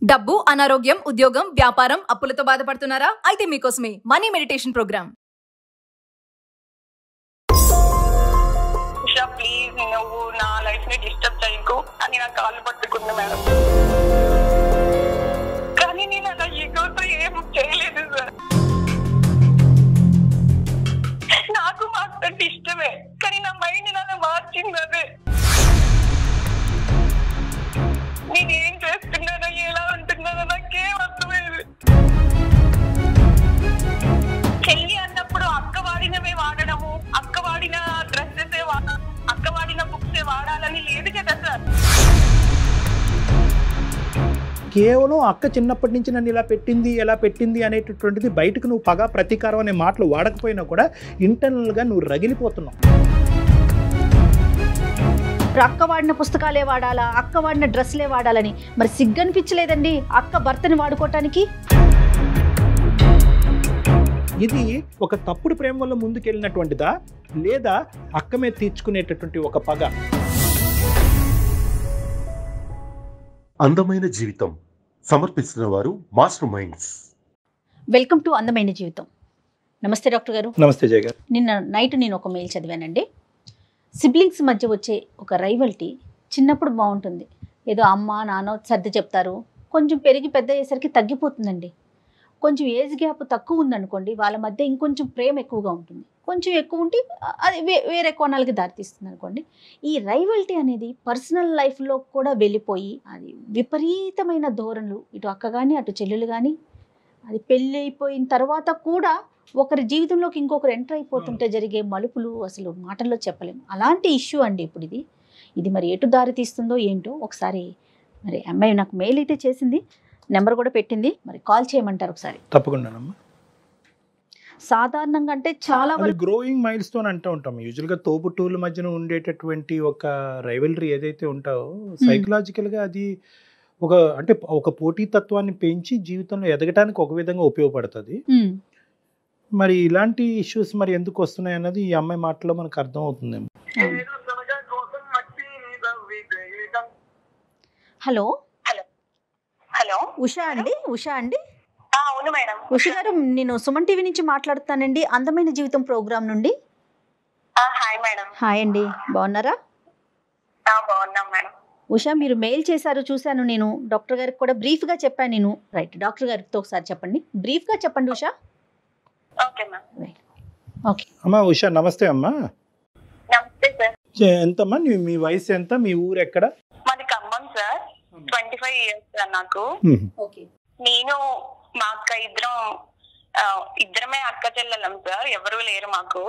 డబ్బు, అనారోగ్యం, ఉద్యోగం, వ్యాపారం, అప్పులతో బాధపడుతున్నారా? అయితే మీకోసమే money meditation programme. Usha please నువ్వు నా లైఫ్ ని డిస్టర్బ్ చేయకు అని నా కాళ్ళు పట్టుకుంది మేడం. కానీ నేను అలా ఈగోతో ఏం చేయలేదు సార్. నాకు మాట్లాడి ఇష్టమే, కానీ నా మైండ్ అలా మార్చింది అదే. నేనేం చేస్తున్నానో ఎలా ఉంటున్నానో నాకేం అర్థమయ్యేది. చెల్లి అన్నప్పుడు అక్క వాడినవే వాడడము, అక్క వాడిన డ్రెస్సెస్ అక్క వాడిన బుక్స్ వాడాలని లేదు కదా సార్. కేవలం అక్క చిన్నప్పటి నుంచి నన్ను ఇలా పెట్టింది ఎలా పెట్టింది అనేటటువంటిది బయటకు నువ్వు పగ ప్రతీకారం అనే మాటలు వాడకపోయినా కూడా ఇంటర్నల్గా నువ్వు రగిలిపోతున్నావు. అక్క వాడిన పుస్తకాలే వాడాలా, అక్క వాడిన డ్రెస్లే వాడాలని మరి సిగ్గనిపించలేదండి అక్క భర్తని వాడుకోవటానికి? ఇది ఒక తప్పుడు ప్రేమ వల్ల ముందుకెళ్ళినటువంటిదా లేదా అక్క మీద తీర్చుకునేటటువంటి ఒక పగ? అందమైన జీవితం సమర్పిస్తున్న వారు మాస్టర్ మైండ్స్. వెల్కమ్ టు అందమైన జీవితం. నమస్తే డాక్టర్ గారు. నమస్తే జయ గారు. నిన్న నైట్ నేను ఒక మెయిల్ చదివానండి. సిబ్లింగ్స్ మధ్య వచ్చే ఒక రైవల్టీ చిన్నప్పుడు బాగుంటుంది, ఏదో అమ్మ నాన్న సర్ది చెప్తారు, కొంచెం పెరిగి పెద్ద అయ్యేసరికి తగ్గిపోతుందండి. కొంచెం ఏజ్ గ్యాప్ తక్కువ ఉందనుకోండి, వాళ్ళ మధ్య ఇంకొంచెం ప్రేమ ఎక్కువగా ఉంటుంది. కొంచెం ఎక్కువ ఉంటే అది వేరే కోణాలకి దారితీస్తుంది అనుకోండి. ఈ రైవల్టీ అనేది పర్సనల్ లైఫ్లో కూడా వెళ్ళిపోయి అది విపరీతమైన ధోరణులు, ఇటు అక్క కానీ అటు చెల్లెలు కానీ, అది పెళ్ళి అయిపోయిన తర్వాత కూడా ఒకరి జీవితంలోకి ఇంకొకరు ఎంటర్ అయిపోతుంటే జరిగే మలుపులు అసలు మాటల్లో చెప్పలేము. అలాంటి ఇష్యూ అండి ఇప్పుడు ఇది మరి ఎటు దారి తీస్తుందో ఏంటో. ఒకసారి మరి అమ్మాయి నాకు మెయిల్ అయితే చేసింది, నెంబర్ కూడా పెట్టింది, మరి కాల్ చేయమంటారు ఒకసారి? తప్పకుండానమ్మా. సాధారణంగా అంటే చాలా గ్రోయింగ్ మైల్ స్టోన్ అంటూ ఉంటాం. యూజువల్గా తోబుట్టువుల మధ్యన ఉండేటటువంటి ఒక రైవలరీ ఏదైతే ఉంటావో సైకలాజికల్గా అది ఒక పోటీతత్వాన్ని పెంచి జీవితంలో ఎదగటానికి ఒక విధంగా ఉపయోగపడుతుంది. మరి ఇలాంటి ఇష్యూస్ మరి ఎందుకు వస్తున్నాయి అన్నది ఈ అమ్మాయి మాటలో మనకు అర్థం అవుతుందేమో. హలో హలో ఉషా అండి? ఉషా అండి? అవును మేడం. ఉషా గారు, నేను సుమన్ టీవీ నుంచి మాట్లాడుతానండి, అందమైన జీవితం ప్రోగ్రామ్ నుండి. Hi madam. హాయ్ అండి, బాగున్నారా? బాగున్నాం మేడం. ఉషా, మీరు మెయిల్ చేశారు, చూశాను. నేను డాక్టర్ గారికి కూడా బ్రీఫ్గా చెప్పాను. నేను రైట్, డాక్టర్ గారితో ఒకసారి చెప్పండి, బ్రీఫ్గా చెప్పండి ఉషా. Okay ma'am. ఓకే అమ్మా ఉషా, నమస్తే అమ్మా. నమస్తే సార్. ఎంతమ్మా మీ వయసు ఎంత? మీ ఊరు ఎక్కడ? మాది ఖమ్మం సార్. 25 years సార్ నాకు. ఓకే. నేను మా అక్క ఇద్దరమే అక్క చెల్లెలం సార్, ఎవరు లేరు మాకు.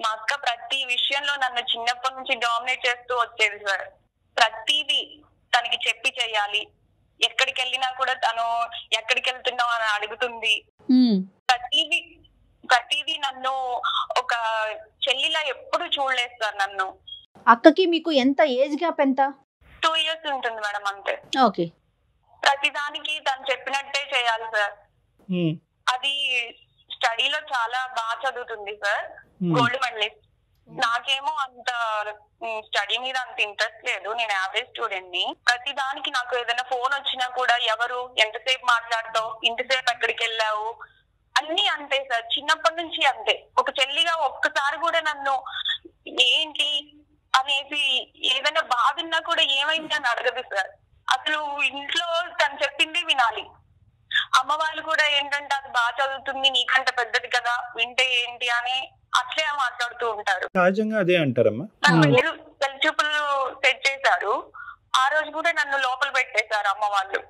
మా అక్క ప్రతి విషయంలో నన్ను చిన్నప్పటి నుంచి డామినేట్ చేస్తూ వచ్చేది సార్. ప్రతిదీ తనకి చెప్పి చెయ్యాలి. ఎక్కడికి వెళ్ళినా కూడా తను ఎక్కడికి వెళ్తున్నావు అని అడుగుతుంది. ప్రతిదీ నన్ను ఒక చెల్లిలా ఎప్పుడు చూడలేదు సార్ నన్ను. అక్కకి మీకు ఎంత ఏజ్ గ్యాప్? ఎంత? 2 years ఉంటుంది మేడం, అంతే. ఓకే. ప్రతిదానికి తను చెప్పినట్టే చేయాలి సార్. అది స్టడీలో చాలా బాగా చదువుతుంది సార్, గోల్డ్ మెడలిస్ట్. నాకేమో అంత స్టడీ మీద అంత ఇంట్రెస్ట్ లేదు, నేను యావరేజ్ స్టూడెంట్ ని. ప్రతి దానికి నాకు ఏదైనా ఫోన్ వచ్చినా కూడా ఎవరు, ఎంతసేపు మాట్లాడతావు, ఇంతసేపు ఎక్కడికి వెళ్ళావు, అన్ని అంతే సార్. చిన్నప్పటి నుంచి అంతే. ఒక చెల్లిగా ఒక్కసారి కూడా నన్ను ఏంటి అనేసి ఏదైనా బాధ ఉన్నా కూడా ఏమైంది అని అడగదు సార్. అసలు ఇంట్లో తను చెప్పింది వినాలి. అమ్మ వాళ్ళు కూడా ఏంటంటే అది బాగా చదువుతుంది, నీకంటే పెద్దది కదా, వింటే ఏంటి అని అట్లే మాట్లాడుతూ ఉంటారు. సహజంగా అదే అంటారమ్మా. పెళ్లి చూపులు సెట్ చేశారు, ఆ రోజు కూడా నన్ను లోపల పెట్టేశారు అమ్మ వాళ్ళు.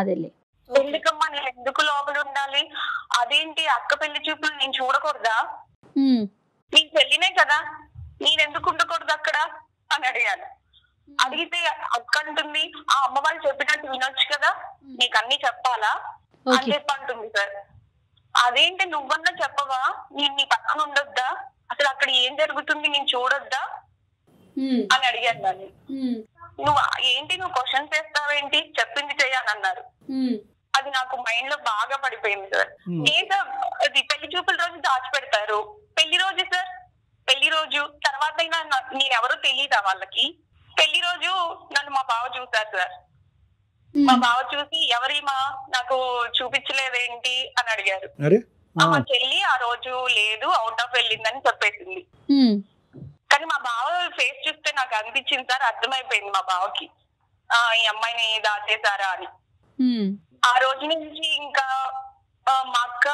అదేలే. ఎందుకమ్మా నేను ఎందుకు లోపల ఉండాలి, అదేంటి అక్క పెళ్లి చూపులు నేను చూడకూడదా, నీ చెల్లినే కదా, నేనెందుకు ఉండకూడదు అక్కడ అని అడిగాను. అడిగితే అక్క అంటుంది, ఆ అమ్మ వాళ్ళు చెప్పినట్టు వినొచ్చు కదా, నీకు అన్ని చెప్పాలా అని చెప్పి అంటుంది సార్. అదేంటి నువ్వన్నా చెప్పవా, నేను నీ పక్కన ఉండొద్దా, అసలు అక్కడ ఏం జరుగుతుంది నేను చూడొద్దా అని అడిగాను నన్ను. నువ్వు క్వశ్చన్స్ వేస్తావేంటి, చెప్పింది చెయ్యాలన్నారు. అది నాకు మైండ్ లో బాగా పడిపోయింది సార్. ఏదో అది పెళ్లి చూపుల రోజు దాచిపెడతారు, పెళ్లి రోజు సార్, పెళ్లి రోజు తర్వాత అయినా నేనెవరో తెలియదా వాళ్ళకి. పెళ్లి రోజు నన్ను మా బావ చూసారు సార్. మా బావ చూసి ఎవరిమా నాకు చూపించలేదేంటి అని అడిగారు. మా చెల్లి ఆ రోజు లేదు, అవుట్ ఆఫ్ వెళ్ళిందని చెప్పేసింది. కానీ మా బావ ఫేస్ చూస్తే నాకు అనిపించింది సార్, అర్థమైపోయింది మా బావకి ఈ అమ్మాయిని దాచేశారా అని. ఆ రోజు నుంచి ఇంకా మా అక్క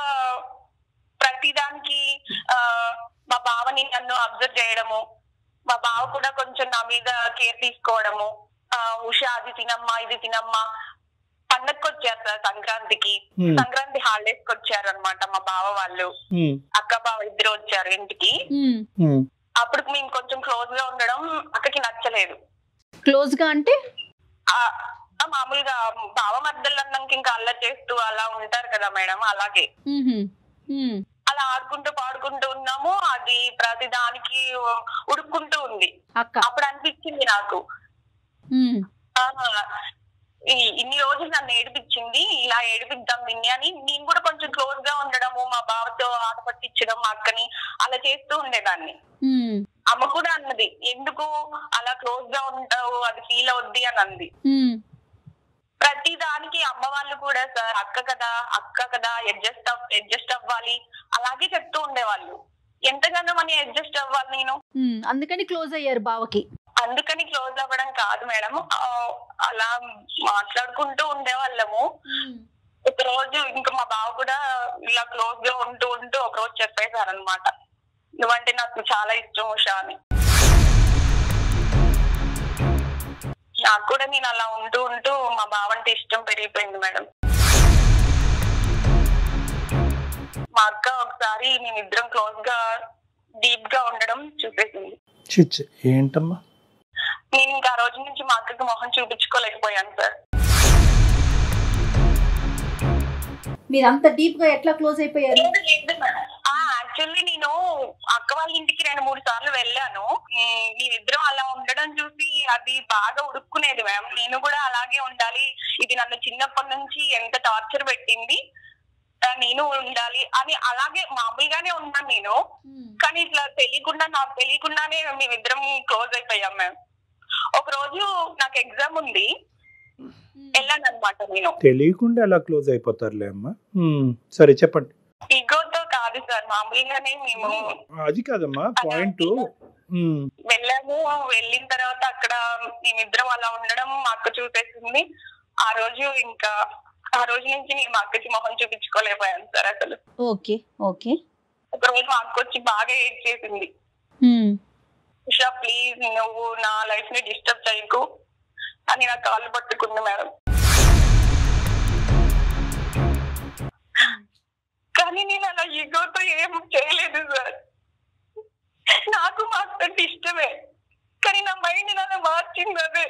ప్రతిదానికి మా బావని నన్ను అబ్జర్వ్ చేయడము, మా బావ కూడా కొంచెం నా మీద కేర్ తీసుకోవడము. ఉషా అది తినమ్మా ఇది తినమ్మా. పండగకి వచ్చారు సార్ సంక్రాంతికి, సంక్రాంతి హాలిడేస్ కి వచ్చారు అనమాట మా బావ వాళ్ళు, అక్క బావ ఇద్దరు వచ్చారు ఇంటికి. అప్పుడు మేము కొంచెం క్లోజ్ గా ఉండడం అక్కకి నచ్చలేదు. క్లోజ్ గా అంటే మామూలుగా బావ మధ్యలో అన్నాక ఇంకా అల్లరి చేస్తూ అలా ఉంటారు కదా మేడం, అలాగే అలా ఆడుకుంటూ పాడుకుంటూ ఉన్నాము. అది ప్రతి దానికి ఉడుక్కుంటూ ఉంది. అప్పుడు అనిపించింది నాకు ఇన్ని రోజులు నన్ను ఏడిపించింది, ఇలా ఏడిపిద్దాం దీన్ని అని నేను కూడా కొంచెం క్లోజ్ గా ఉండడము, మా బావతో ఆట పట్టించడం మా అక్కని అలా చేస్తూ ఉండేదాన్ని. అమ్మ కూడా అన్నది, ఎందుకు అలా క్లోజ్ గా ఉంటావు, అది ఫీల్ అవుద్ది అని అంది. ప్రతి దానికి అమ్మ వాళ్ళు కూడా సార్ అక్క కదా అడ్జస్ట్ అవ్వాలి అలాగే చెప్తూ ఉండేవాళ్ళు. ఎంతగానో మనం అడ్జస్ట్ అవ్వాలి నేను. అందుకని క్లోజ్ అయ్యారు బావకి. అందుకని క్లోజ్ అవ్వడం కాదు మేడం, అలా మాట్లాడుకుంటూ ఉండేవాళ్ళము. ఒక రోజు ఇంకా మా బావ కూడా ఇలా క్లోజ్ గా ఉంటూ ఒక రోజు చెప్పేశారనమాట, నువ్వంటే నాకు చాలా ఇష్టం ఉషా అని. నాకు కూడా నేను అలా ఉంటూ మా బావ అంటే ఇష్టం పెరిగిపోయింది మేడం. మా అక్క ఒకసారి మేమిద్దరం క్లోజ్ గా డీప్ గా ఉండడం చూసేసింది. ఏంటమ్మా? నేను ఇంకా ఆ రోజు నుంచి మా అక్కకి మొహం చూపించుకోలేకపోయాను సార్. మీరు అంత డీప్ గా ఎట్లా క్లోజ్ అయిపోయారు? యాక్చువల్లీ నేను అక్క వాళ్ళ ఇంటికి 2-3 సార్లు వెళ్ళాను. మేమిద్దరం అలా ఉండడం చూసి అది బాగా ఉడుక్కునేది మ్యామ్. నేను కూడా అలాగే ఉండాలి, ఇది నన్ను చిన్నప్పటి నుంచి ఎంత టార్చర్ పెట్టింది, నేను ఉండాలి అని అలాగే మామూలుగానే ఉన్నాను నేను. కానీ ఇట్లా నాకు తెలియకుండానే మేమిద్దరం క్లోజ్ అయిపోయాం మ్యామ్. ఒక రోజు నాకు ఎగ్జామ్ ఉంది, వెళ్ళాను అనమాట. నేను తెలియకుండా ఎలా క్లోజ్ అయిపోతారులే అమ్మా. సరే చెప్పండి. ఈగోతో కాదు సార్, మామూలుగానే మేము. అది కాదమ్మా పాయింట్. వెళ్ళాము, వెళ్ళిన తర్వాత అక్కడ మేమిద్దరం అలా ఉండడం మా అక్క చూసేసింది. ఆ రోజు నుంచి నేను మా అక్కకి మొహం చూపించుకోలేకపోయాను సార్ అసలు. ఓకే. ఒక రోజు మా అక్క వచ్చి బాగా ఏడ్ చేసింది, ఉషా ప్లీజ్ నువ్వు నా లైఫ్ ని డిస్టర్బ్ చేయకు అని నా కాళ్ళు పట్టుకుంది మేడం. కానీ నేను అలా ఈగోతో ఏం చేయలేదు సార్. నాకు మా అక్క ఇష్టమే, కానీ నా మైండ్ అలా మార్చింది అదే.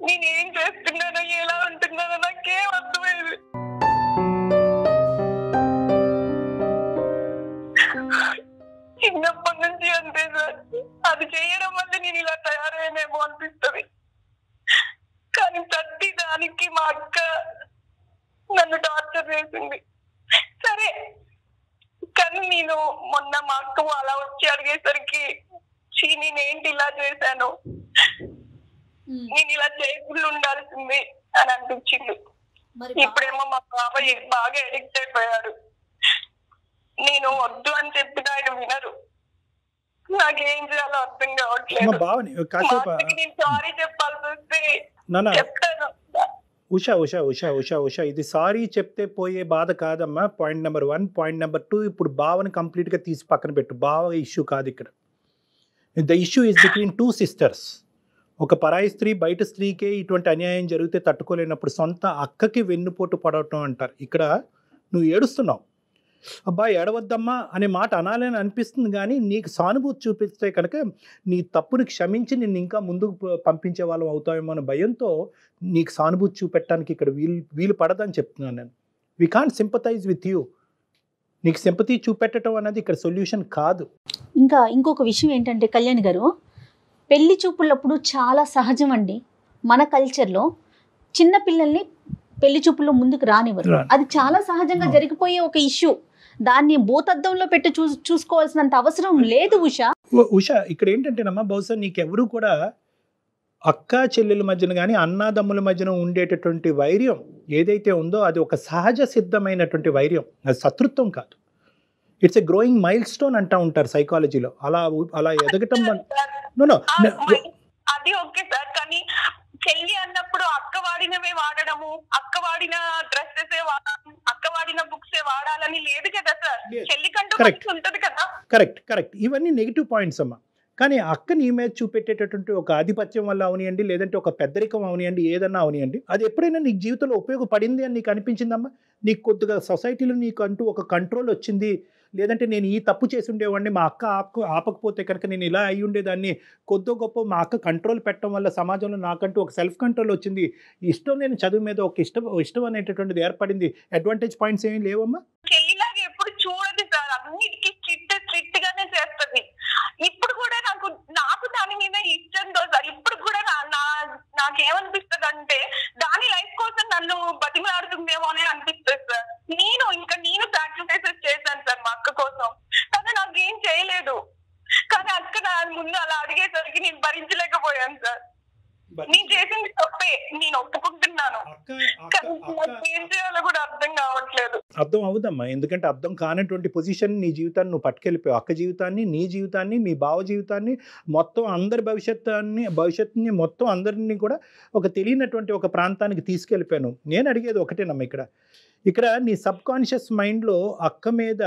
నేనేం చేస్తున్నానో ఎలా ఉంటున్నానో నాకేం అర్థమైంది. చిన్నప్పటి నుంచి అంతే సార్, అది చేయడం వల్ల నేను ఇలా తయారైనేమో అనిపిస్తుంది. కానీ ప్రతి దానికి మా అక్క నన్ను టార్చర్ చేసింది. సరే కానీ నేను మొన్న మా అక్క అలా వచ్చి అడిగేసరికి నేనేంటి ఇలా చేశాను, నేను ఇలా చేయకుండా ఉండాల్సింది అని అనిపించింది. ఇప్పుడేమో మా బాబాయ్ బాగా ఎడిక్ట్ అయిపోయాడు. నేను వద్దు అని చెప్పిన ఆయన వినరు. నాకేం చేయాలో అర్థం కావట్లేదు. నేను సారీ చెప్పాల్సి వస్తే చెప్తాను. ఉషా ఇది సారీ చెప్తే పోయే బాధ కాదమ్మా. Point number 1. పాయింట్ నెంబర్ 2, ఇప్పుడు బావని కంప్లీట్గా తీసి పక్కన పెట్టు. బావ ఇష్యూ కాదు ఇక్కడ. The issue is between 2 sisters. ఒక పరాయి స్త్రీ బయట స్త్రీకే ఇటువంటి అన్యాయం జరిగితే తట్టుకోలేనప్పుడు సొంత అక్కకి వెన్నుపోటు పడటం అంటారు. ఇక్కడ నువ్వు ఏడుస్తున్నావు, అబ్బా ఏడవద్దమ్మా అనే మాట అనాలని అనిపిస్తుంది, కానీ నీకు సానుభూతి చూపిస్తే కనుక నీ తప్పుని క్షమించి నిన్ను ఇంకా ముందుకు పంపించే వాళ్ళం అవుతామేమో అనే భయంతో నీకు సానుభూతి చూపెట్టడానికి ఇక్కడ వీలు పడదని చెప్తున్నాను నేను. We can't sympathise with you. నీకు సింపతి చూపెట్టడం అనేది ఇక్కడ సొల్యూషన్ కాదు. ఇంకా ఇంకొక విషయం ఏంటంటే కళ్యాణ్ గారు, పెళ్లి చూపులప్పుడు చాలా సహజం అండి మన కల్చర్లో చిన్న పిల్లల్ని పెళ్లి చూపుల్లో ముందుకు రానివ్వరు. అది చాలా సహజంగా జరిగిపోయే ఒక ఇష్యూ. దాన్ని భూతద్దంలో పెట్టి చూసుకోవాల్సినంత అవసరం లేదు ఉషా. ఉషా ఇక్కడ ఏంటంటేనమ్మా, బహుశా నీకెవరు కూడా అక్క చెల్లెల మధ్యన కానీ అన్నాదమ్ముల మధ్యన ఉండేటటువంటి వైర్యం ఏదైతే ఉందో అది ఒక సహజ సిద్ధమైనటువంటి వైర్యం, అది శత్రుత్వం కాదు. It's a growing mile stone అంటూ ఉంటారు సైకాలజీలో. అలా ఎదగటం అది ఓకే సార్, కానీ చెల్లి అన్నప్పుడు అక్క వాడినవే వాడడము, అక్క వాడిన డ్రెస్సెస్ వాడడం, అక్క వాడిన బుక్స్ వాడాలని లేదు కదా సార్. చెల్లి కంటూ ఉంటది కదా. కరెక్ట్. ఇవన్నీ నెగిటివ్ పాయింట్స్ అమ్మా. కానీ అక్క నీ మీద చూపెట్టేటటువంటి ఒక ఆధిపత్యం వల్ల అవనియండి, లేదంటే ఒక పెద్దరికం అవనియండి, ఏదన్నా అవనియండి, అది ఎప్పుడైనా నీకు జీవితంలో ఉపయోగపడింది అని నీకు అనిపించిందమ్మా? నీకు కొద్దిగా సొసైటీలో నీకు అంటూ ఒక కంట్రోల్ వచ్చింది, లేదంటే నేను ఈ తప్పు చేసి ఉండేవాడిని, మా అక్క ఆపకపోతే కనుక నేను ఇలా అయి ఉండేదాన్ని, కొద్దో గొప్ప మా అక్క కంట్రోల్ పెట్టడం వల్ల సమాజంలో నాకంటూ ఒక సెల్ఫ్ కంట్రోల్ వచ్చింది, ఇష్టం లేని చదువు మీద ఒక ఇష్టం అనేటటువంటిది ఏర్పడింది, అడ్వాంటేజ్ పాయింట్స్ ఏమీ లేవమ్మా? చెల్లిలాగా ఎప్పుడు చూడదు సార్, అన్నిటికీ స్ట్రిక్ట్ గానే చేస్తుంది. ఇప్పుడు కూడా నాకు దాని మీద ఇష్టంతో సార్, ఇప్పుడు కూడా నాకేమనిపిస్తుంది అంటే దాని లైఫ్ కోసం నన్ను బతిమలాడుతుందేమో అని అనిపిస్తుంది సార్. నేను సాక్రిఫైసెస్ చేశాను సార్ మా అక్క కోసం, కానీ నాకేం చేయలేదు. కానీ అక్క నా ముందు అలా అడిగేసరికి నేను భరించలేకపోయాను సార్. నేను చేసింది తప్పే, నేను ఒప్పుకుంటున్నాను, ఏం చేయాలో కూడా అర్థం కావట్లేదు. అర్థం అవుదమ్మా, ఎందుకంటే అర్థం కానటువంటి పొజిషన్ నీ జీవితాన్ని నువ్వు పట్టుకెళ్ళిపోయావు. అక్క జీవితాన్ని, నీ జీవితాన్ని, మీ బావ జీవితాన్ని, మొత్తం అందరి భవిష్యత్తుని మొత్తం అందరినీ కూడా ఒక తెలియనటువంటి ఒక ప్రాంతానికి తీసుకెళ్ళిపోయాను. నేను అడిగేది ఒకటేనమ్మా, ఇక్కడ నీ సబ్ కాన్షియస్ మైండ్లో అక్క మీద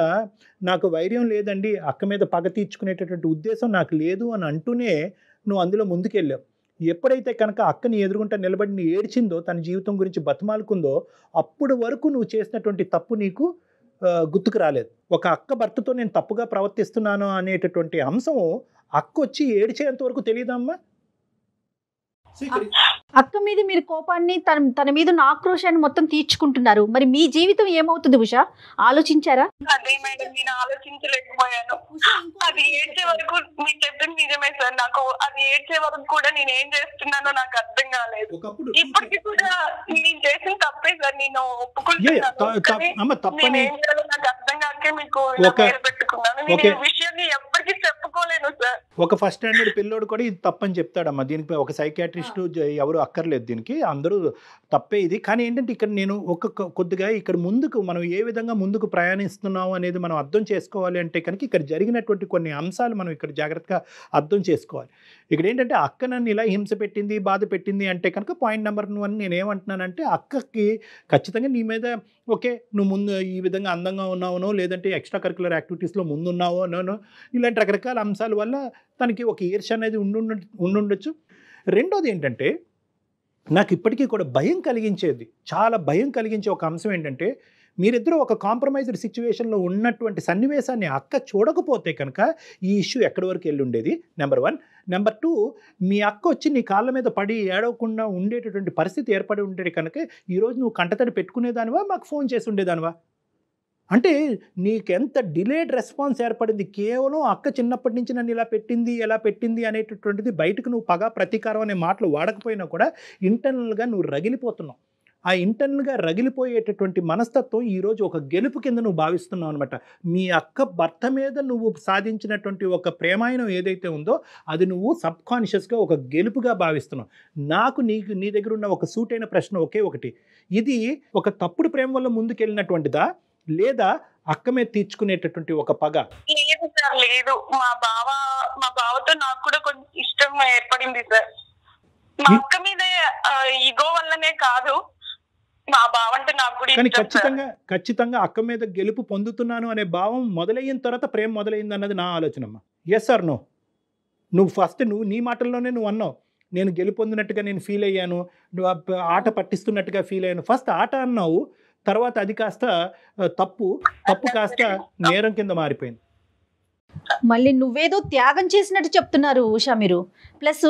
నాకు వైర్యం లేదండి, అక్క మీద పగ తీర్చుకునేటటువంటి ఉద్దేశం నాకు లేదు అని అంటూనే నువ్వు అందులో ముందుకెళ్ళావు. ఎప్పుడైతే కనుక అక్కని ఎదురుగుంటా నిలబడి ఏడ్చిందో, తన జీవితం గురించి బతిమాలుకుందో, అప్పుడు వరకు నువ్వు చేసినటువంటి తప్పు నీకు గుర్తుకు రాలేదు. ఒక అక్క భర్తతో నేను తప్పుగా ప్రవర్తిస్తున్నాను అనేటటువంటి అంశం అక్క వచ్చి ఏడ్చేంత వరకు తెలియదమ్మా. అక్క మీద మీరు కోపాన్ని, తన మీద ఉన్న ఆక్రోశాన్ని మొత్తం తీర్చుకుంటున్నారు. మరి మీ జీవితం ఏమవుతుంది ఉషా, ఆలోచించారా? అదే మేడం, నేను ఆలోచించలేకపోయాను. అది ఏడ్చే వరకు మీరు చెప్పింది నిజమే సార్, నాకు అది ఏడ్చే వరకు కూడా నేను ఏం చేస్తున్నానో నాకు అర్థం కాలేదు. ఇప్పటికి కూడా నేను చేసిన తప్పే సార్, నేను ఒప్పుకుంటున్నాను. ఏం చేయాలో నాకు అర్థం కాకే మీకు పేరు పెట్టుకున్నాను. నేను ఈ విషయాన్ని ఎప్పటికీ చెప్పుకోలేను సార్. ఒక ఫస్ట్ స్టాండర్డ్ పిల్లోడు కూడా ఇది తప్పని చెప్తాడమ్మా. దీనికి ఒక సైకాట్రిస్ట్ ఎవరు అక్కర్లేదు, దీనికి అందరూ తప్పే ఇది. కానీ ఏంటంటే ఇక్కడ నేను కొద్దిగా ఇక్కడ ముందుకు మనం ఏ విధంగా ముందుకు ప్రయాణిస్తున్నాం అనేది మనం అర్థం చేసుకోవాలి అంటే కనుక ఇక్కడ జరిగినటువంటి కొన్ని అంశాలు మనం ఇక్కడ జాగ్రత్తగా అర్థం చేసుకోవాలి. ఇక్కడ ఏంటంటే అక్క నన్ను ఇలా హింస పెట్టింది, బాధ పెట్టింది అంటే కనుక పాయింట్ నెంబర్ 1 నేనేమంటున్నానంటే, అక్కకి ఖచ్చితంగా నీ మీద ఓకే నువ్వు ముందు ఈ విధంగా అందంగా ఉన్నావునో, లేదంటే ఎక్స్ట్రా కరికులర్ యాక్టివిటీస్లో ముందున్నావో నోనో, ఇలాంటి రకరకాల అంశాల వల్ల తనకి ఒక ఈర్ష్య అనేది ఉండుండొచ్చు. రెండోది ఏంటంటే, నాకు ఇప్పటికీ కూడా భయం కలిగించేది, చాలా భయం కలిగించే ఒక అంశం ఏంటంటే, మీరిద్దరూ ఒక కాంప్రమైజ్డ్ సిచ్యువేషన్లో ఉన్నటువంటి సన్నివేశాన్ని అక్క చూడకపోతే కనుక ఈ ఇష్యూ ఎక్కడి వరకు వెళ్ళి ఉండేది, నెంబర్ 1. నెంబర్ 2, మీ అక్క వచ్చి నీ కాళ్ళ మీద పడి ఏడవకుండా ఉండేటటువంటి పరిస్థితి ఏర్పడి ఉండేది కనుక ఈరోజు నువ్వు కంటతడి పెట్టుకునేదానివా, మాకు ఫోన్ చేసి ఉండేదానివా? అంటే నీకెంత డిలేడ్ రెస్పాన్స్ ఏర్పడింది. కేవలం అక్క చిన్నప్పటి నుంచి నన్ను ఇలా పెట్టింది, ఎలా పెట్టింది అనేటటువంటిది బయటకు నువ్వు పగ ప్రతీకారం అనే మాటలు వాడకపోయినా కూడా ఇంటర్నల్గా నువ్వు రగిలిపోతున్నావు. ఆ ఇంటర్నల్గా రగిలిపోయేటటువంటి మనస్తత్వం ఈరోజు ఒక గెలుపు కింద నువ్వు భావిస్తున్నావు అనమాట. మీ అక్క భర్త మీద నువ్వు సాధించినటువంటి ఒక ప్రేమాయణం ఏదైతే ఉందో అది నువ్వు సబ్కాన్షియస్గా ఒక గెలుపుగా భావిస్తున్నావు. నాకు నీ దగ్గర ఉన్న ఒక సూటైన ప్రశ్న ఒకే ఒకటి, ఇది ఒక తప్పుడు ప్రేమ వల్ల ముందుకెళ్ళినటువంటిదా, లేదా అక్క మీద తీర్చుకునేటటువంటి ఒక పగ? లేదు సార్, లేదు. మా బావతో నాకు కూడా కొంచెం ఇష్టం ఏర్పడింది సార్. మా అక్క మీద ఈగో వల్లనే కాదు, మా బావ అంటే నాకు కూడా కానీ ఖచ్చితంగా అక్క మీద గెలుపు పొందుతున్నాను అనే భావం మొదలైన తర్వాత ప్రేమ మొదలైంది అన్నది నా ఆలోచనమ్మా. Yes are no? నువ్వు నీ మాటల్లోనే నువ్వు అన్నావు, నేను గెలుపొందినట్టుగా నేను ఫీల్ అయ్యాను, నువ్వు ఆట పట్టిస్తున్నట్టుగా ఫీల్ అయ్యాను. ఫస్ట్ ఆట అన్నావు, తర్వాత అది కాస్త తప్పు కాస్త నేరం కింద మారిపోయింది. మళ్ళీ నువ్వేదో త్యాగం చేసినట్టు చెప్తున్నారు ఉషా మీరు. ప్లస్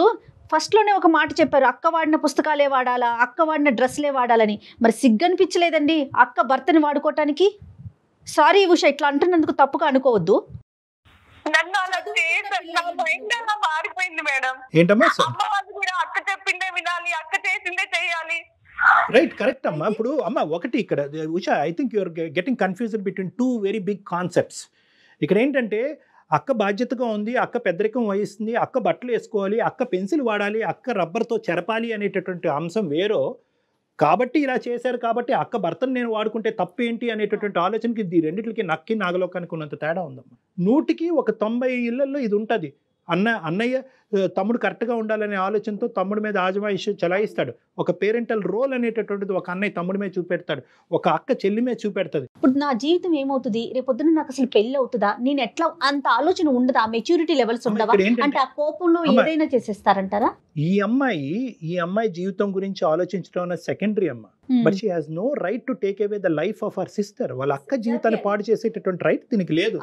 ఫస్ట్లోనే ఒక మాట చెప్పారు, అక్క వాడిన పుస్తకాలే వాడాలా, అక్క వాడిన డ్రెస్లే వాడాలని. మరి సిగ్గనిపించలేదండి అక్క భర్తని వాడుకోవటానికి? సారీ ఉషా, ఇట్లా అంటున్నందుకు తప్పుగా అనుకోవద్దు. మారిపోయింది మేడం. ఏంటమ్మా? అక్క చెప్పిందే వినాలి, అక్క చేసిందే చేయాలి. రైట్, కరెక్ట్ అమ్మా. ఇప్పుడు అమ్మ ఒకటి ఇక్కడ Usha, I think you're getting confused between 2 very big concepts. ఇక్కడ ఏంటంటే అక్క బాధ్యతగా ఉంది, అక్క పెద్దరికం వహిస్తుంది, అక్క బట్టలు వేసుకోవాలి, అక్క పెన్సిల్ వాడాలి, అక్క రబ్బర్తో చెరపాలి అనేటటువంటి అంశం వేరో, కాబట్టి ఇలా చేశారు కాబట్టి అక్క భర్తను నేను వాడుకుంటే తప్పేంటి అనేటటువంటి ఆలోచనకి ఈ రెండిట్లకి నక్కి నాగలోకానికి ఉన్నంత తేడా ఉందమ్మా. 100కి 90 ఇళ్లలో ఇది ఉంటుంది. అన్నయ్య తమ్ముడు కరెక్ట్గా ఉండాలనే ఆలోచనతో తమ్ముడి మీద ఆజమాయిషి చలాయిస్తాడు. ఒక పేరెంటల్ రోల్ అనేటటువంటిది ఒక అన్నయ్య తమ్ముడి మీద చూపెడతాడు, ఒక అక్క చెల్లి మీద చూపెడుతుంది. ఇప్పుడు నా జీవితం ఏమవుతుంది, రేపొద్దున నాకు అసలు పెళ్లి అవుతుందా, నేను ఎట్లా, అంత ఆలోచన ఉండదా, మెచ్యూరిటీ లెవెల్స్ ఉండవా అంటే ఆ కోపంలో ఏదైనా చేసేస్తారంటారా? ఈ అమ్మాయి జీవితం గురించి ఆలోచించడం సెకండరీ అమ్మ. But she has no right to take away the life of our sister. వాళ్ళ అక్క జీవితాన్ని పాడు చేసేటటువంటి రైట్ దీనికి లేదు.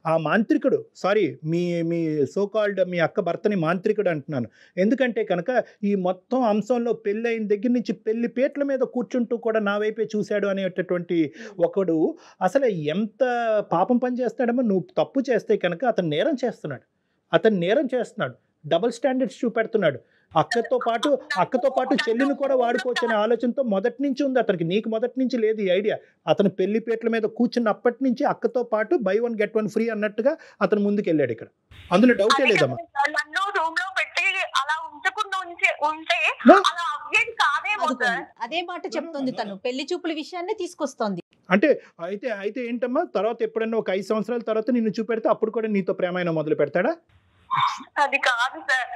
ఆ మాంత్రికుడు, సారీ మీ సో కాల్డ్ మీ అక్క భర్తని మాంత్రికుడు అంటున్నాను, ఎందుకంటే కనుక ఈ మొత్తం అంశంలో పెళ్ళి అయిన దగ్గర నుంచి పెళ్లి పేట్ల మీద కూర్చుంటూ కూడా నా వైపే చూశాడు అనేటటువంటి ఒకడు అసలు ఎంత పాపం పని చేస్తాడమ్మా. నువ్వు తప్పు చేస్తే కనుక అతను నేరం చేస్తున్నాడు, డబుల్ స్టాండర్డ్స్ చూపెడుతున్నాడు. అక్కతో పాటు చెల్లిని కూడా వాడుకోవచ్చు అనే ఆలోచనతో మొదటి నుంచి ఉంది అతనికి. నీకు మొదటి నుంచి లేదు ఈ ఐడియా. అతను పెళ్లిపేట్ల మీద కూర్చున్నప్పటి నుంచి అక్కతో పాటు బై 1 get 1 ఫ్రీ అన్నట్టుగా అతను ముందుకెళ్ళాడు ఇక్కడ. అందులో డౌటే లేదమ్మా. నన్ను రూమ్ లో పెట్టి అలా ఉంచకుండా ఉంటే అలా అవ్వేది కాదేమో సార్. అదే మాట చెప్తుంది తను, పెళ్లి చూపుల విషయాన్ని తీసుకొస్తోంది. అంటే అయితే ఏంటమ్మా, తర్వాత ఎప్పుడన్నా ఒక 5 సంవత్సరాల తర్వాత నిన్ను చూపెడితే అప్పుడు కూడా నీతో ప్రేమైన మొదలు పెడతాడా? అది కాదు సార్.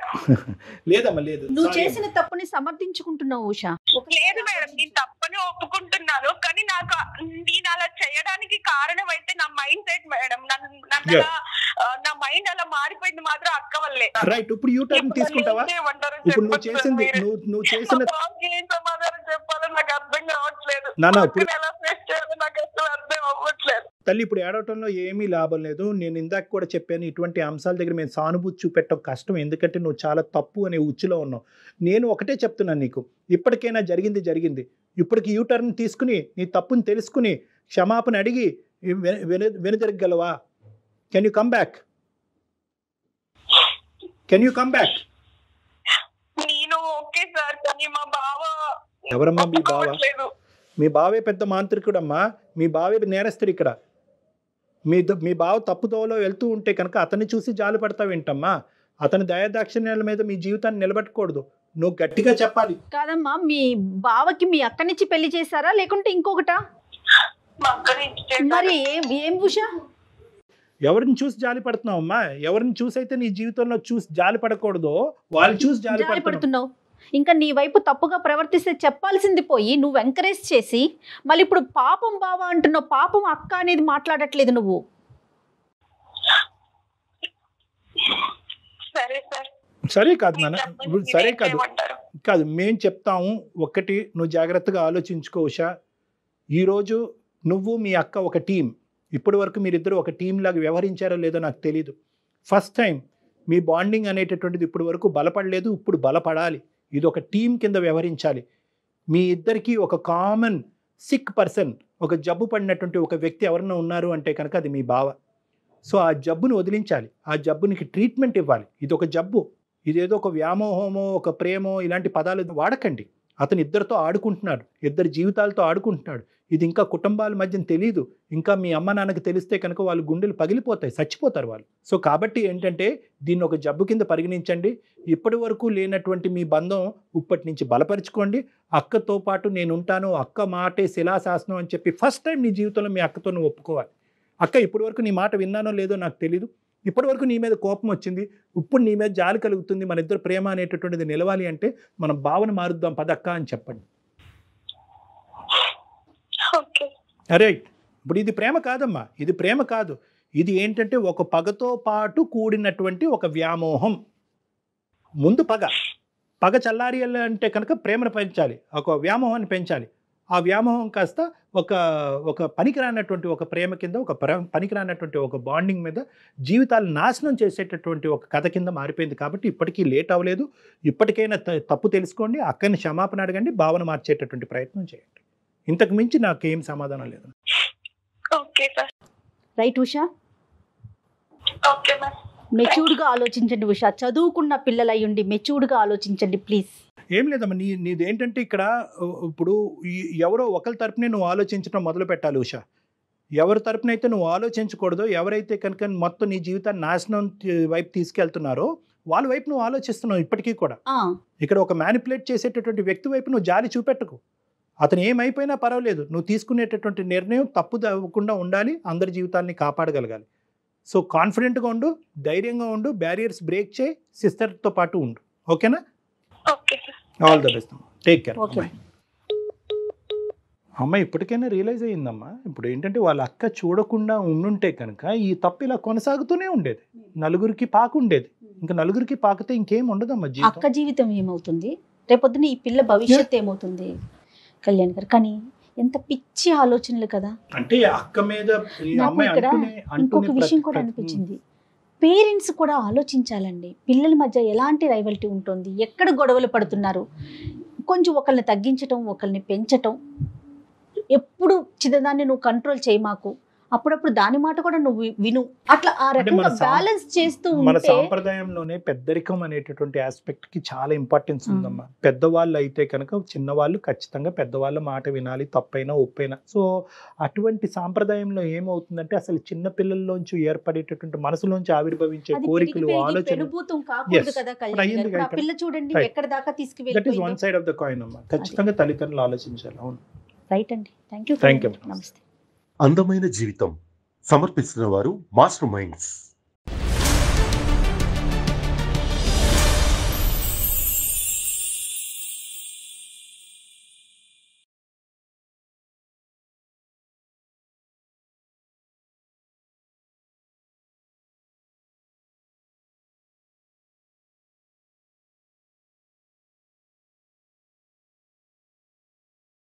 లేదమ్మా, లేదు. నువ్వు చేసిన తప్పుని సమర్థించుకుంటున్నావు ఉషా. లేదు మేడం, నేను తప్పని ఒప్పుకుంటున్నాను, కానీ నాకు నేను అలా చేయడానికి కారణం అయితే నా మైండ్ సెట్ మేడం. నా మైండ్ అలా మారిపోయింది మాత్రం అక్క వల్లే. రైట్. ఇప్పుడు యూ టర్న్ తీసుకుంటావా? ఇప్పుడు నువ్వు చేసిన ఏం సమాధానం చెప్పాలని నాకు అర్థం కావట్లేదు. ఎలా ఫేస్ చేయాలో నాకు అసలు అర్థం అవ్వట్లేదు. తల్లి, ఇప్పుడు ఏడవటంలో ఏమీ లాభం లేదు. నేను ఇందాక కూడా చెప్పాను, ఇటువంటి అంశాల దగ్గర మేము సానుభూతి చూపెట్టడం కష్టం, ఎందుకంటే నువ్వు చాలా తప్పు అనే ఉచ్చులో ఉన్నావు. నేను ఒకటే చెప్తున్నాను నీకు, ఇప్పటికైనా జరిగింది. ఇప్పటికి యూటర్న్ తీసుకుని నీ తప్పుని తెలుసుకుని క్షమాపణ అడిగి వెనుదిరగలవా? Can you come back? నేను ఓకే సార్, కానీ మా బావ. ఎవరమ్మా మీ బావ? మీ బావే పెద్ద మాంత్రికుడమ్మా. మీ బావే నేరస్తుడు ఇక్కడ. మీ బావ తప్పుదోవలో వెళ్తూ ఉంటే కనుక అతన్ని చూసి జాలి పడతావేంటమ్మా? అతని దయాదాక్షిణ్యాల మీద మీ జీవితాన్ని నిలబెట్టకూడదు. నువ్వు గట్టిగా చెప్పాలి. కాదమ్మా, మీ బావకి మీ అక్కనిచ్చి పెళ్లి చేశారా లేకుంటే ఇంకొకటా? మరి ఏం ఉషా, ఎవరిని చూసి జాలి పడుతున్నావమ్మా? ఎవరిని చూసైతే నీ జీవితంలో చూసి జాలి పడకూడదో వాళ్ళు చూసి జాలి పడుతున్నావు. ఇంకా నీ వైపు తప్పుగా ప్రవర్తిస్తే చెప్పాల్సింది పోయి నువ్వు ఎంకరేజ్ చేసి మళ్ళీ ఇప్పుడు పాపం బావ అంటున్నావు. పాపం అక్క అనేది మాట్లాడట్లేదు నువ్వు. సరే కాదు నాన్న, సరే కాదు మేము చెప్తాము. ఒక్కటి నువ్వు జాగ్రత్తగా ఆలోచించుకో ఉషా. ఈరోజు నువ్వు మీ అక్క ఒక టీం. ఇప్పటి వరకు మీరిద్దరు ఒక టీం లాగా వ్యవహరించారో లేదో నాకు తెలీదు. ఫస్ట్ టైం మీ బాండింగ్ అనేటటువంటిది ఇప్పటి వరకు బలపడలేదు, ఇప్పుడు బలపడాలి. ఇది ఒక టీం కింద వ్యవహరించాలి. మీ ఇద్దరికి ఒక కామన్ సిక్ పర్సన్, ఒక జబ్బు పడినటువంటి ఒక వ్యక్తి ఎవరైనా ఉన్నారు అంటే కనుక అది మీ బావ. సో ఆ జబ్బును వదిలించాలి, ఆ జబ్బునికి ట్రీట్మెంట్ ఇవ్వాలి. ఇది ఒక జబ్బు, ఇదేదో ఒక వ్యామోహమో ఒక ప్రేమో ఇలాంటి పదాలు వాడకండి. అతను ఇద్దరితో ఆడుకుంటున్నాడు, ఇద్దరి జీవితాలతో ఆడుకుంటున్నాడు. ఇది ఇంకా కుటుంబాల మధ్య తెలియదు. ఇంకా మీ అమ్మ నాన్నకి తెలిస్తే కనుక వాళ్ళు గుండెలు పగిలిపోతాయి, చచ్చిపోతారు వాళ్ళు. సో కాబట్టి ఏంటంటే దీన్ని ఒక జబ్బు కింద పరిగణించండి. ఇప్పటి వరకు లేనటువంటి మీ బంధం ఇప్పటి నుంచి బలపరుచుకోండి. అక్కతో పాటు నేను ఉంటాను, అక్క మాటే శిలాశాసనం అని చెప్పి ఫస్ట్ టైం నీ జీవితంలో మీ అక్కతో నువ్వు ఒప్పుకోవాలి. అక్క ఇప్పటి వరకు నీ మాట విన్నానో లేదో నాకు తెలీదు, ఇప్పటి వరకు నీ మీద కోపం వచ్చింది, ఇప్పుడు నీ మీద జాలి కలుగుతుంది, మన ఇద్దరు ప్రేమ అనేటటువంటిది నిలవాలి అంటే మనం భావన మారుద్దాం పదక్క అని చెప్పండి. అరే ఇప్పుడు ఇది ప్రేమ కాదమ్మా, ఇది ప్రేమ కాదు. ఇది ఏంటంటే ఒక పగతో పాటు కూడినటువంటి ఒక వ్యామోహం. ముందు పగ చల్లారి అంటే కనుక ప్రేమను పెంచాలి, ఒక వ్యామోహాన్ని పెంచాలి. ఆ వ్యామోహం కాస్త ఒక పనికిరానటువంటి ఒక ప్రేమ కింద, ఒక పనికిరానటువంటి ఒక బాండింగ్ మీద జీవితాలు నాశనం చేసేటటువంటి ఒక కథ కింద మారిపోయింది. కాబట్టి ఇప్పటికీ లేట్ అవ్వలేదు. ఇప్పటికైనా తప్పు తెలుసుకోండి, అక్కని క్షమాపణ అడగండి, భావన మార్చేటటువంటి ప్రయత్నం చేయండి. ఇంతకు మించి నాకేం సమాధానం లేదు. రైట్ ఉషా, మెచ్యూర్డ్గా ఆలోచించండి ఉషా. చదువుకున్న పిల్లలు అయ్యుండి మెచ్యూర్డ్గా ఆలోచించండి ప్లీజ్. ఏం లేదమ్మా, నీదేంటంటే ఇక్కడ ఇప్పుడు ఎవరో ఒకరి తరపునే నువ్వు ఆలోచించడం మొదలు పెట్టాలి ఉషా. ఎవరి తరపునైతే నువ్వు ఆలోచించకూడదో, ఎవరైతే కనుక మొత్తం నీ జీవితాన్ని నాశనం వైపు తీసుకెళ్తున్నారో వాళ్ళ వైపు నువ్వు ఆలోచిస్తున్నావు ఇప్పటికీ కూడా. ఇక్కడ ఒక మ్యానిపులేట్ చేసేటటువంటి వ్యక్తి వైపు నువ్వు జాలి చూపెట్టకు. అతను ఏమైపోయినా పర్వాలేదు, నువ్వు తీసుకునేటటువంటి నిర్ణయం తప్పు అవ్వకుండా ఉండాలి, అందరి జీవితాన్ని కాపాడగలగాలి. సో కాన్ఫిడెంట్గా ఉండు, ధైర్యంగా ఉండు, బ్యారియర్స్ బ్రేక్ చేయి, సిస్టర్తో పాటు ఉండు. ఓకేనా? All the best. Take care. అమ్మ ఇప్పటికైనా రియలైజ్ అయ్యిందమ్మా. ఇప్పుడు ఏంటంటే వాళ్ళ అక్క చూడకుండా ఉండుంటే కనుక ఈ తప్పు ఇలా కొనసాగుతూనే ఉండేది, నలుగురికి పాకుండేది. ఇంకా నలుగురికి పాకితే ఇంకేం ఉండదమ్మా జీవితం. అక్క జీవితం ఏమవుతుంది, రేపొద్దున ఈ పిల్ల భవిష్యత్తు ఏమవుతుంది కళ్యాణ్ గారు? కానీ ఎంత పిచ్చి ఆలోచనలు కదా. అంటే అక్క మీద నాకు ఇక్కడ ఇంకొక విషయం కూడా అనిపించింది, పేరెంట్స్ కూడా ఆలోచించాలండి. పిల్లల మధ్య ఎలాంటి రైవల్టీ ఉంటుంది, ఎక్కడ గొడవలు పడుతున్నారు, కొంచెం ఒకరిని తగ్గించటం, ఒకరిని పెంచటం. ఎప్పుడు చిన్నదాన్ని నువ్వు కంట్రోల్ చేయి మాకు, అప్పుడప్పుడు దాని మాట కూడా నువ్వు విను, అట్లా ఆ రకంగా బ్యాలెన్స్ చేస్తూ మన ఉంటే. సాంప్రదాయంలోనే పెద్దరికం అనేటటువంటి ఆస్పెక్ట్ కి చాలా ఇంపార్టెన్స్ ఉందమ్మా. పెద్దవాళ్ళు అయితే కనుక చిన్నవాళ్ళు ఖచ్చితంగా పెద్దవాళ్ళ మాట వినాలి, తప్పైనా ఒప్పైనా. సో అటువంటి సాంప్రదాయంలో ఏమవుతుందంటే అసలు చిన్న పిల్లల్లోంచి ఏర్పడేటటువంటి మనసులోంచి ఆవిర్భవించే కోరికలు, ఆలోచనలు. పిల్ల చూడండి ఎక్కడ దాకా that is one side of the coin అమ్మా. ఖచ్చితంగా తల్లిదండ్రులు ఆలోచించాలి. అవును, రైట్ అండి. Thank you. Thank you. నమస్తే. అందమైన జీవితం సమర్పిస్తున్న వారు మాస్టర్ మైండ్స్.